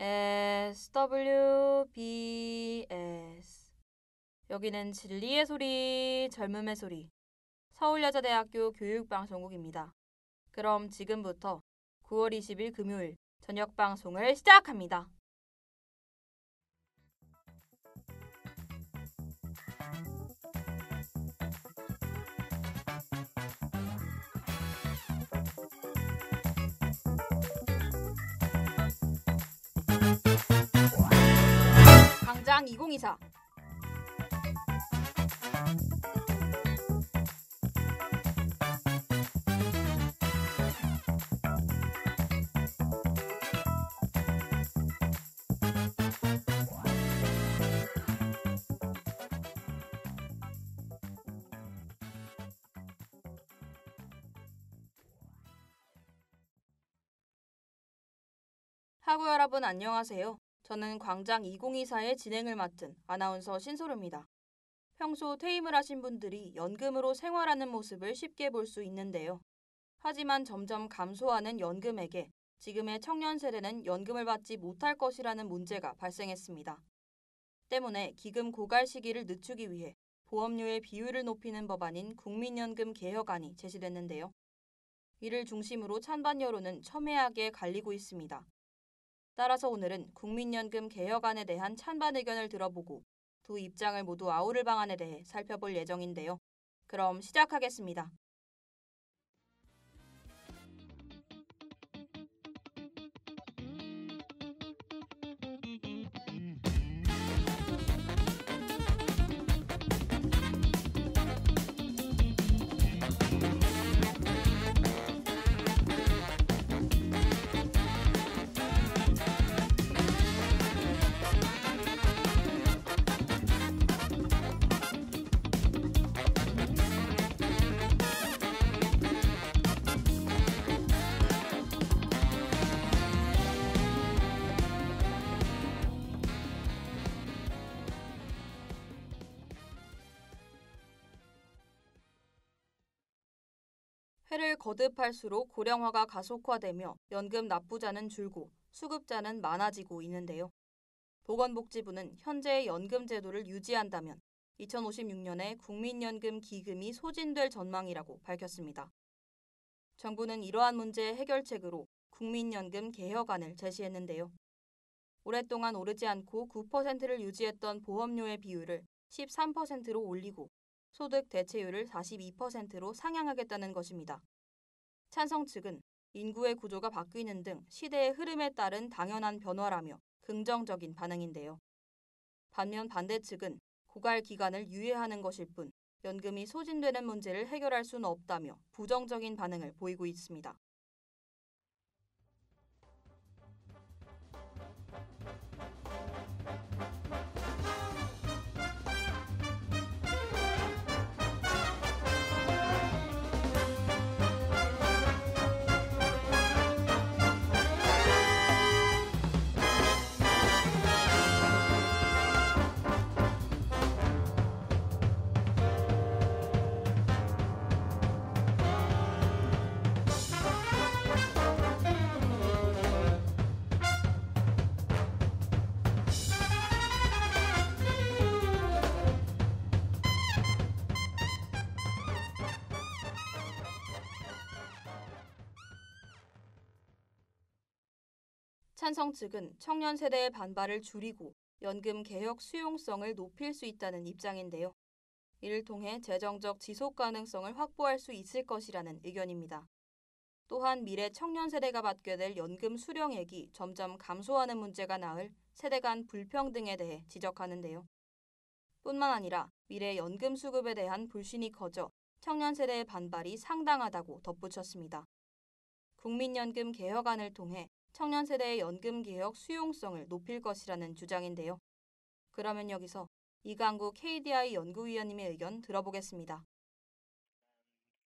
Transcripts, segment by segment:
SWBS. 여기는 진리의 소리, 젊음의 소리, 서울여자대학교 교육방송국입니다. 그럼 지금부터 9월 20일 금요일 저녁 방송을 시작합니다. 광장 2024. 학우 여러분 안녕하세요. 저는 광장 2024의 진행을 맡은 아나운서 신소루입니다. 평소 퇴임을 하신 분들이 연금으로 생활하는 모습을 쉽게 볼 수 있는데요. 하지만 점점 감소하는 연금액에 지금의 청년 세대는 연금을 받지 못할 것이라는 문제가 발생했습니다. 때문에 기금 고갈 시기를 늦추기 위해 보험료의 비율을 높이는 법안인 국민연금 개혁안이 제시됐는데요. 이를 중심으로 찬반 여론은 첨예하게 갈리고 있습니다. 따라서 오늘은 국민연금 개혁안에 대한 찬반 의견을 들어보고 두 입장을 모두 아우를 방안에 대해 살펴볼 예정인데요. 그럼 시작하겠습니다. 해를 거듭할수록 고령화가 가속화되며 연금 납부자는 줄고 수급자는 많아지고 있는데요. 보건복지부는 현재의 연금 제도를 유지한다면 2056년에 국민연금 기금이 소진될 전망이라고 밝혔습니다. 정부는 이러한 문제의 해결책으로 국민연금 개혁안을 제시했는데요. 오랫동안 오르지 않고 9%를 유지했던 보험료의 비율을 13%로 올리고 소득 대체율을 42%로 상향하겠다는 것입니다. 찬성 측은 인구의 구조가 바뀌는 등 시대의 흐름에 따른 당연한 변화라며 긍정적인 반응인데요. 반면 반대 측은 고갈 기간을 유예하는 것일 뿐 연금이 소진되는 문제를 해결할 수는 없다며 부정적인 반응을 보이고 있습니다. 찬성 측은 청년 세대의 반발을 줄이고 연금 개혁 수용성을 높일 수 있다는 입장인데요. 이를 통해 재정적 지속 가능성을 확보할 수 있을 것이라는 의견입니다. 또한 미래 청년 세대가 받게 될 연금 수령액이 점점 감소하는 문제가 낳을 세대 간 불평등에 대해 지적하는데요. 뿐만 아니라 미래 연금 수급에 대한 불신이 커져 청년 세대의 반발이 상당하다고 덧붙였습니다. 국민연금 개혁안을 통해 청년 세대의 연금 개혁 수용성을 높일 것이라는 주장인데요. 그러면 여기서 이강구 KDI 연구위원님의 의견 들어보겠습니다.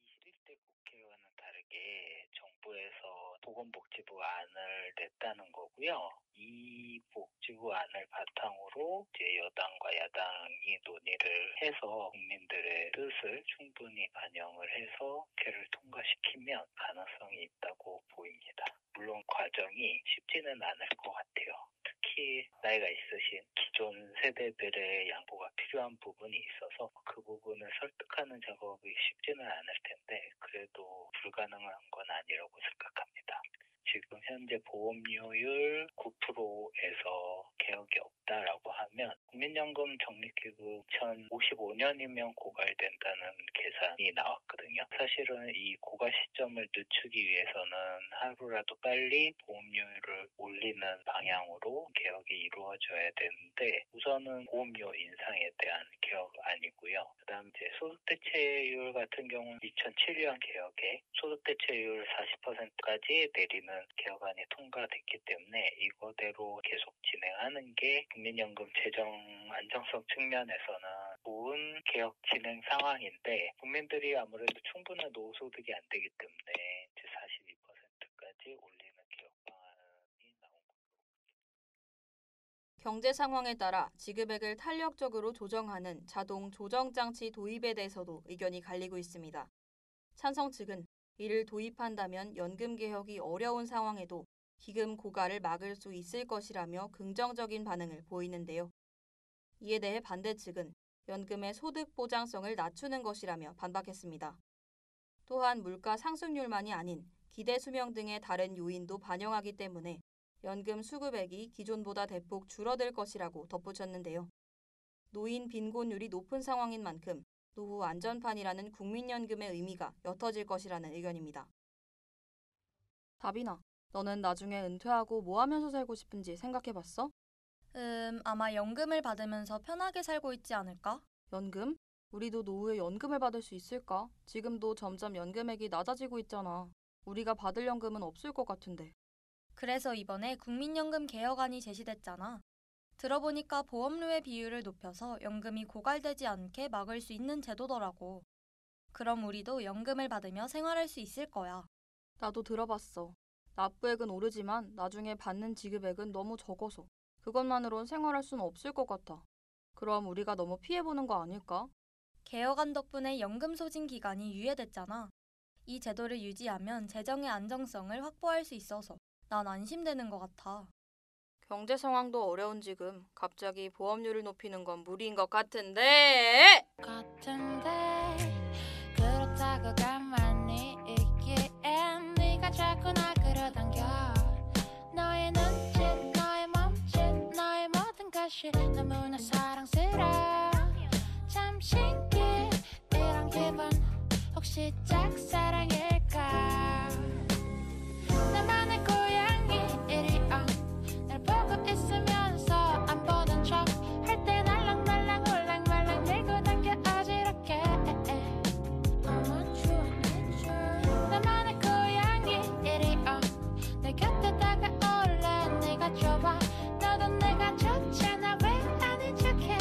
21대 국회와는 다르게 정부에서 보건복지부 안을 냈다는 거고요. 이 복지부 안을 바탕으로 이제 여당과 야당이 논의를 해서 국민들의 뜻을 충분히 반영을 해서 국회를 통과시키면 가능성이 있다고 보입니다. 물론 과정이 쉽지는 않을 것 같아요. 나이가 있으신 기존 세대들의 양보가 필요한 부분이 있어서 그 부분을 설득하는 작업이 쉽지는 않을 텐데 그래도 불가능한 건 아니라고 생각합니다. 지금 현재 보험료율 9%에서 개혁이 없다라고 하면 국민연금 적립기금 2055년이면 고갈된다는 계산이 나왔거든요. 사실은 이 고갈 시점을 늦추기 위해서는 하루라도 빨리 보험료율을 올리는 방향으로 개혁이 이루어져야 되는데 우선은 보험료 인상에 대한 개혁 아니고요. 그다음 이제 소득대체율 같은 경우는 2007년 개혁에 소득대체율 40%까지 내리는 개혁안이 통과됐기 때문에 이거대로 계속 진행하는 게 국민연금 재정 안정성 측면에서는 좋은 개혁 진행 상황인데 국민들이 아무래도 충분한 노후소득이 안 되기 때문에 이제 42%까지 올리는 개혁 방안이 나온 거죠. 경제 상황에 따라 지급액을 탄력적으로 조정하는 자동 조정장치 도입에 대해서도 의견이 갈리고 있습니다. 찬성 측은 이를 도입한다면 연금 개혁이 어려운 상황에도 기금 고갈을 막을 수 있을 것이라며 긍정적인 반응을 보이는데요. 이에 대해 반대 측은 연금의 소득 보장성을 낮추는 것이라며 반박했습니다. 또한 물가 상승률만이 아닌 기대 수명 등의 다른 요인도 반영하기 때문에 연금 수급액이 기존보다 대폭 줄어들 것이라고 덧붙였는데요. 노인 빈곤율이 높은 상황인 만큼 노후 안전판이라는 국민연금의 의미가 옅어질 것이라는 의견입니다. 다빈아, 너는 나중에 은퇴하고 뭐 하면서 살고 싶은지 생각해봤어? 아마 연금을 받으면서 편하게 살고 있지 않을까? 연금? 우리도 노후에 연금을 받을 수 있을까? 지금도 점점 연금액이 낮아지고 있잖아. 우리가 받을 연금은 없을 것 같은데. 그래서 이번에 국민연금 개혁안이 제시됐잖아. 들어보니까 보험료의 비율을 높여서 연금이 고갈되지 않게 막을 수 있는 제도더라고. 그럼 우리도 연금을 받으며 생활할 수 있을 거야. 나도 들어봤어. 납부액은 오르지만 나중에 받는 지급액은 너무 적어서 그것만으론 생활할 수는 없을 것 같아. 그럼 우리가 너무 피해보는 거 아닐까? 개혁안 덕분에 연금 소진 기간이 유예됐잖아. 이 제도를 유지하면 재정의 안정성을 확보할 수 있어서 난 안심되는 것 같아. 경제 상황도 어려운 지금 갑자기 보험료를 높이는 건 무리인 것 같은데! 그렇다고 가만히 있기엔 네가 자꾸 날 끌어당겨 너의 눈짓 너의 몸짓 너의 모든 것이 너무나 사랑스러워 참 신기해 이런 기분 혹시 짝사랑일까 나만의 고양이 이리 날 보고 있으면서 안 보는 척 할 때 날랑날랑 홀랑말랑 밀고 당겨 어지럽게 나만의 고양이 이리 내 곁에 다가올래 내가 좋아 너도 내가 좋잖아 왜 아닌 척해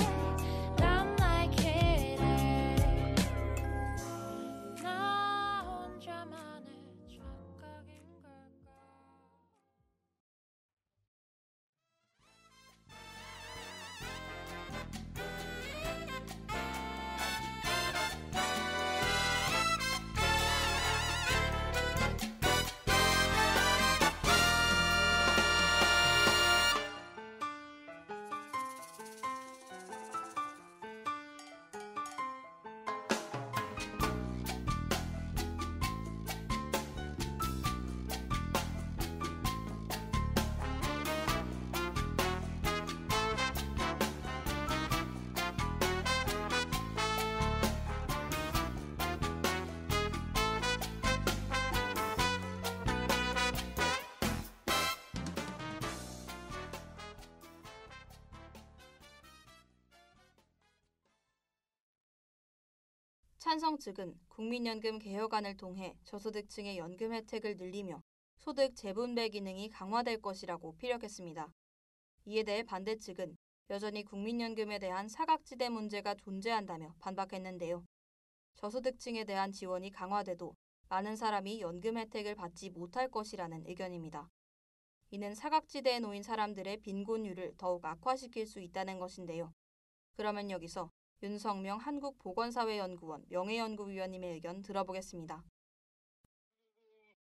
넌 나의 기대 나 혼자만의 착각인 걸까 찬성 측은 국민연금 개혁안을 통해 저소득층의 연금 혜택을 늘리며 소득 재분배 기능이 강화될 것이라고 피력했습니다. 이에 대해 반대 측은 여전히 국민연금에 대한 사각지대 문제가 존재한다며 반박했는데요. 저소득층에 대한 지원이 강화돼도 많은 사람이 연금 혜택을 받지 못할 것이라는 의견입니다. 이는 사각지대에 놓인 사람들의 빈곤율을 더욱 악화시킬 수 있다는 것인데요. 그러면 여기서 윤성명 한국보건사회연구원 명예연구위원님의 의견 들어보겠습니다.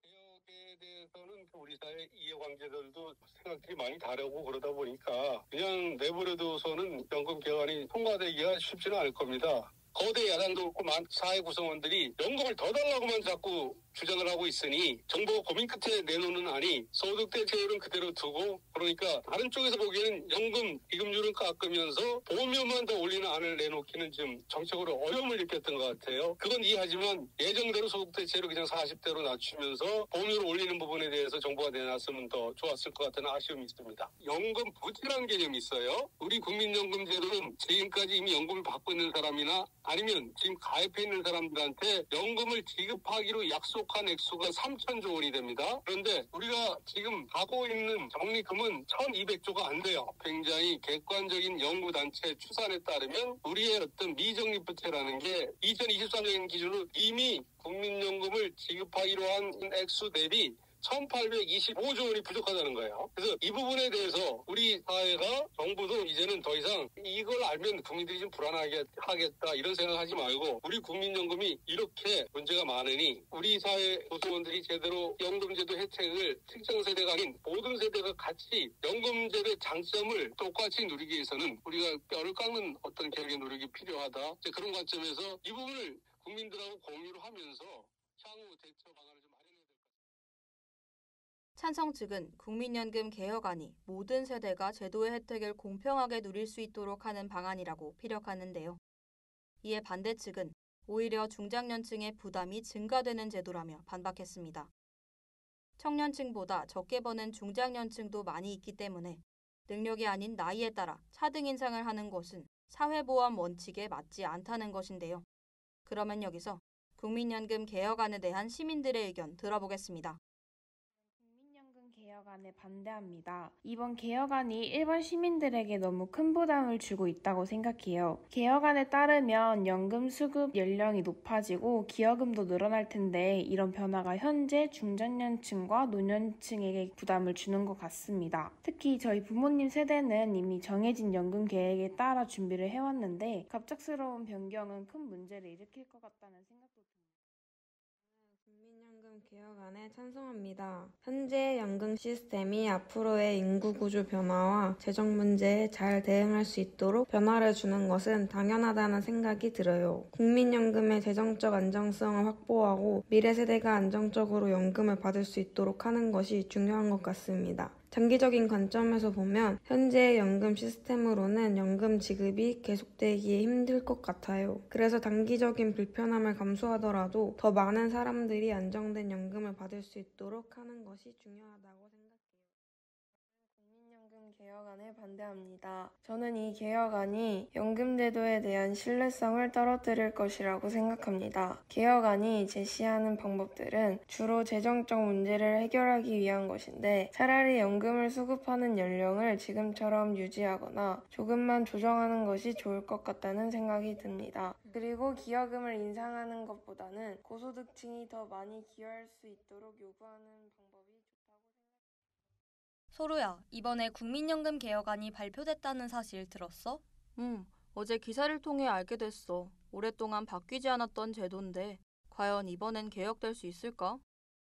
개혁에 대해서는 우리 우리 사회 이해관계들도 생각들이 많이 다르고 그러다 보니까 그냥 내버려둬서는 연금 개헌이 통과되기가 쉽지는 않을 겁니다. 거대 야당도 없고 사회 구성원들이 연금을 더 달라고만 자꾸 주장을 하고 있으니 정부가 고민 끝에 내놓는 안이 소득 대체율은 그대로 두고, 그러니까 다른 쪽에서 보기에는 연금 기금률은 깎으면서 보험료만 더 올리는 안을 내놓기는 좀 정책으로 어려움을 느꼈던 것 같아요. 그건 이해하지만 예정대로 소득 대체율을 그냥 40대로 낮추면서 보험료를 올리는 부분에 대해서 정부가 내놨으면 더 좋았을 것 같다는 아쉬움이 있습니다. 연금 부채라는 개념이 있어요. 우리 국민연금제도는 지금까지 이미 연금을 받고 있는 사람이나 아니면 지금 가입해 있는 사람들한테 연금을 지급하기로 약속한 액수가 3,000조 원이 됩니다. 그런데 우리가 지금 갖고 있는 적립금은 1,200조가 안 돼요. 굉장히 객관적인 연구단체 추산에 따르면 우리의 어떤 미적립 부채라는 게 2023년 기준으로 이미 국민연금을 지급하기로 한 액수 대비 1,825조 원이 부족하다는 거예요. 그래서 이 부분에 대해서 우리 사회가, 정부도 이제는 더 이상 이걸 알면 국민들이 좀 불안하게 하겠다 이런 생각하지 말고, 우리 국민연금이 이렇게 문제가 많으니 우리 사회 구성원들이 제대로 연금제도 혜택을 특정 세대가 아닌 모든 세대가 같이 연금제도의 장점을 똑같이 누리기 위해서는 우리가 뼈를 깎는 어떤 개혁의 노력이 필요하다. 그런 관점에서 이 부분을 국민들하고 공유를 하면서 향후 대처 방안을 좀 마련해야 될 것 같습니다. 찬성 측은 국민연금 개혁안이 모든 세대가 제도의 혜택을 공평하게 누릴 수 있도록 하는 방안이라고 피력하는데요. 이에 반대 측은 오히려 중장년층의 부담이 증가되는 제도라며 반박했습니다. 청년층보다 적게 버는 중장년층도 많이 있기 때문에 능력이 아닌 나이에 따라 차등 인상을 하는 것은 사회보험 원칙에 맞지 않다는 것인데요. 그러면 여기서 국민연금 개혁안에 대한 시민들의 의견 들어보겠습니다. 개혁안에 반대합니다. 이번 개혁안이 일반 시민들에게 너무 큰 부담을 주고 있다고 생각해요. 개혁안에 따르면 연금 수급 연령이 높아지고 기여금도 늘어날 텐데 이런 변화가 현재 중장년층과 노년층에게 부담을 주는 것 같습니다. 특히 저희 부모님 세대는 이미 정해진 연금 계획에 따라 준비를 해왔는데 갑작스러운 변경은 큰 문제를 일으킬 것 같다는 생각도 듭니다. 국민연금 개혁안에 찬성합니다. 현재의 연금 시스템이 앞으로의 인구 구조 변화와 재정 문제에 잘 대응할 수 있도록 변화를 주는 것은 당연하다는 생각이 들어요. 국민연금의 재정적 안정성을 확보하고 미래 세대가 안정적으로 연금을 받을 수 있도록 하는 것이 중요한 것 같습니다. 장기적인 관점에서 보면 현재의 연금 시스템으로는 연금 지급이 계속되기에 힘들 것 같아요. 그래서 단기적인 불편함을 감수하더라도 더 많은 사람들이 안정된 연금을 받을 수 있도록 하는 것이 중요하다고 생각해요. 국민연금 개혁안에 반대합니다. 저는 이 개혁안이 연금제도에 대한 신뢰성을 떨어뜨릴 것이라고 생각합니다. 개혁안이 제시하는 방법들은 주로 재정적 문제를 해결하기 위한 것인데 차라리 연금을 수급하는 연령을 지금처럼 유지하거나 조금만 조정하는 것이 좋을 것 같다는 생각이 듭니다. 그리고 기여금을 인상하는 것보다는 고소득층이 더 많이 기여할 수 있도록 요구하는 방법이 좋다고 생각합니다. 소루야, 이번에 국민연금 개혁안이 발표됐다는 사실 들었어? 어제 기사를 통해 알게 됐어. 오랫동안 바뀌지 않았던 제도인데 과연 이번엔 개혁될 수 있을까?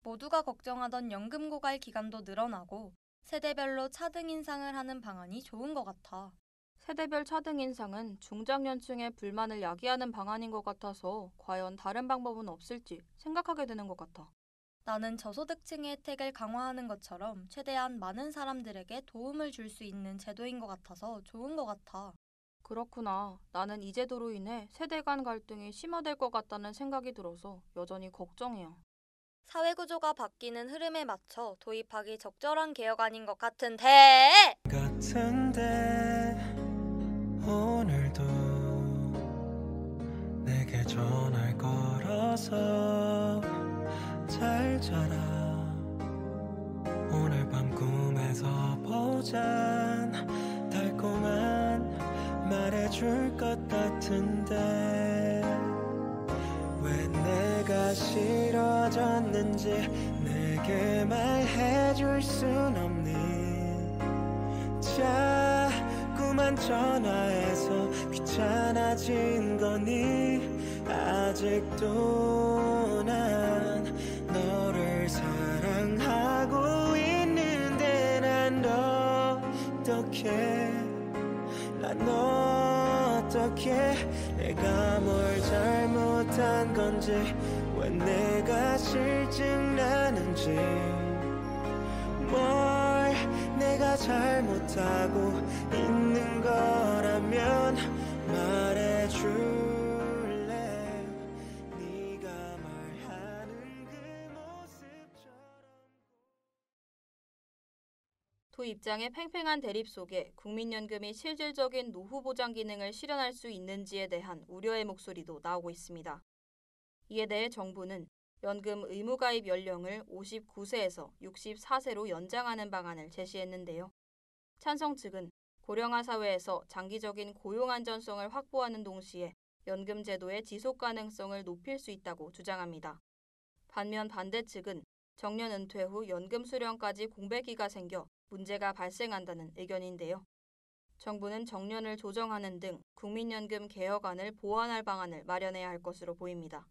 모두가 걱정하던 연금 고갈 기간도 늘어나고 세대별로 차등 인상을 하는 방안이 좋은 것 같아. 세대별 차등 인상은 중장년층의 불만을 야기하는 방안인 것 같아서 과연 다른 방법은 없을지 생각하게 되는 것 같아. 나는 저소득층의 혜택을 강화하는 것처럼 최대한 많은 사람들에게 도움을 줄 수 있는 제도인 것 같아서 좋은 것 같아. 그렇구나. 나는 이 제도로 인해 세대 간 갈등이 심화될 것 같다는 생각이 들어서 여전히 걱정이야. 사회구조가 바뀌는 흐름에 맞춰 도입하기 적절한 개혁안인 것 같은데! 오늘도 내게 전화를 걸어서 잘 자라 오늘 밤 꿈에서 보잔 달콤한 말해줄 것 같은데 왜 내가 싫어졌는지 내게 말해줄 순 없니 자꾸만 전화해서 귀찮아진 거니 아직도 난 너를 사랑하고 행복해 난 어떻게 내가 뭘 잘못한 건지 왜 내가 실증나는지 뭘 내가 잘못하고 있는 거라면 말해줄래 네가 말하는 그 모습처럼 두 입장의 팽팽한 대립 속에 국민연금이 실질적인 노후 보장 기능을 실현할 수 있는지에 대한 우려의 목소리도 나오고 있습니다. 이에 대해 정부는 연금 의무가입 연령을 59세에서 64세로 연장하는 방안을 제시했는데요. 찬성 측은 고령화 사회에서 장기적인 고용 안전성을 확보하는 동시에 연금 제도의 지속 가능성을 높일 수 있다고 주장합니다. 반면 반대 측은 정년 은퇴 후 연금 수령까지 공백기가 생겨 문제가 발생한다는 의견인데요. 정부는 정년을 조정하는 등 국민연금 개혁안을 보완할 방안을 마련해야 할 것으로 보입니다.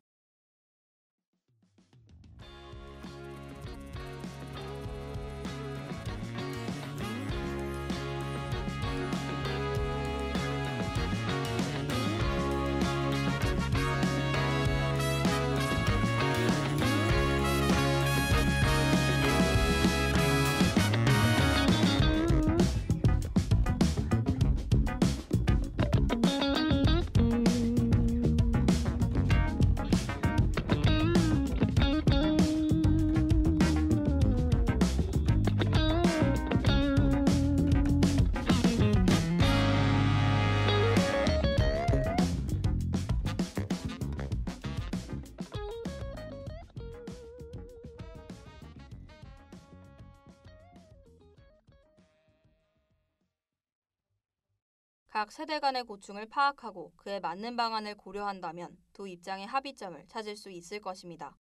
각 세대 간의 고충을 파악하고 그에 맞는 방안을 고려한다면 두 입장의 합의점을 찾을 수 있을 것입니다.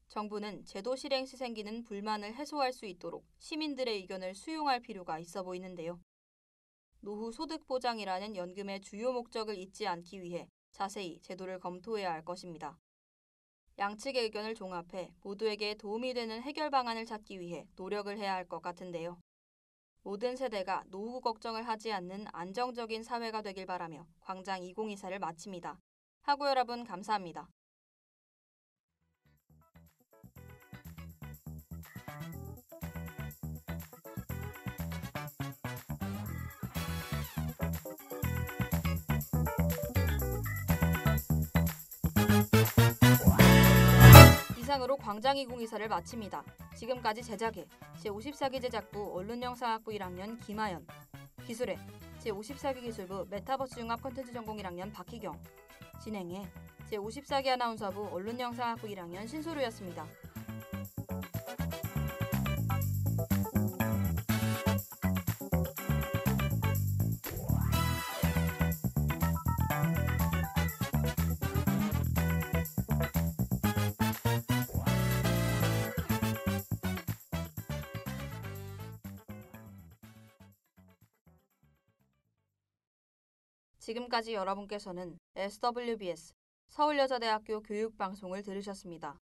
정부는 제도 실행 시 생기는 불만을 해소할 수 있도록 시민들의 의견을 수용할 필요가 있어 보이는데요. 노후 소득 보장이라는 연금의 주요 목적을 잊지 않기 위해 자세히 제도를 검토해야 할 것입니다. 양측의 의견을 종합해 모두에게 도움이 되는 해결 방안을 찾기 위해 노력을 해야 할 것 같은데요. 모든 세대가 노후 걱정을 하지 않는 안정적인 사회가 되길 바라며 광장 2024를 마칩니다. 하고 여러분 감사합니다. 이상으로 광장 2024를 마칩니다. 지금까지 제작해 제54기 제작부 언론영상학부 1학년 김하연, 기술해 제54기 기술부 메타버스 융합 콘텐츠 전공 1학년 박희경, 진행해 제54기 아나운서부 언론영상학부 1학년 신소루였습니다. 지금까지 여러분께서는 SWBS 서울여자대학교 교육방송을 들으셨습니다.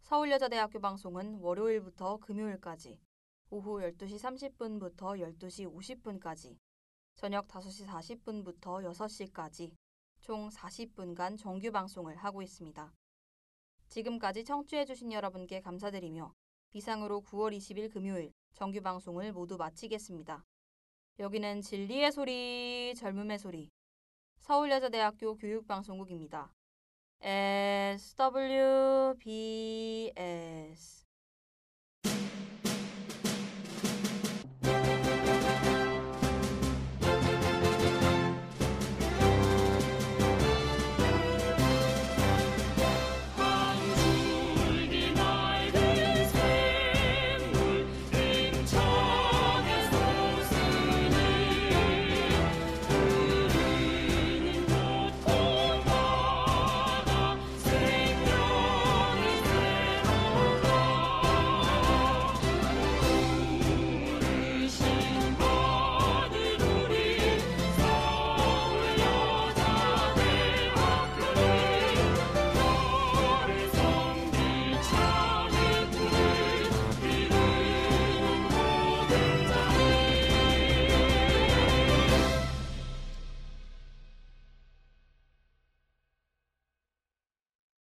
서울여자대학교 방송은 월요일부터 금요일까지 오후 12시 30분부터 12시 50분까지 저녁 5시 40분부터 6시까지 총 40분간 정규 방송을 하고 있습니다. 지금까지 청취해주신 여러분께 감사드리며 이상으로 9월 20일 금요일 정규 방송을 모두 마치겠습니다. 여기는 진리의 소리, 젊음의 소리, 서울여자대학교 교육방송국입니다. SWBS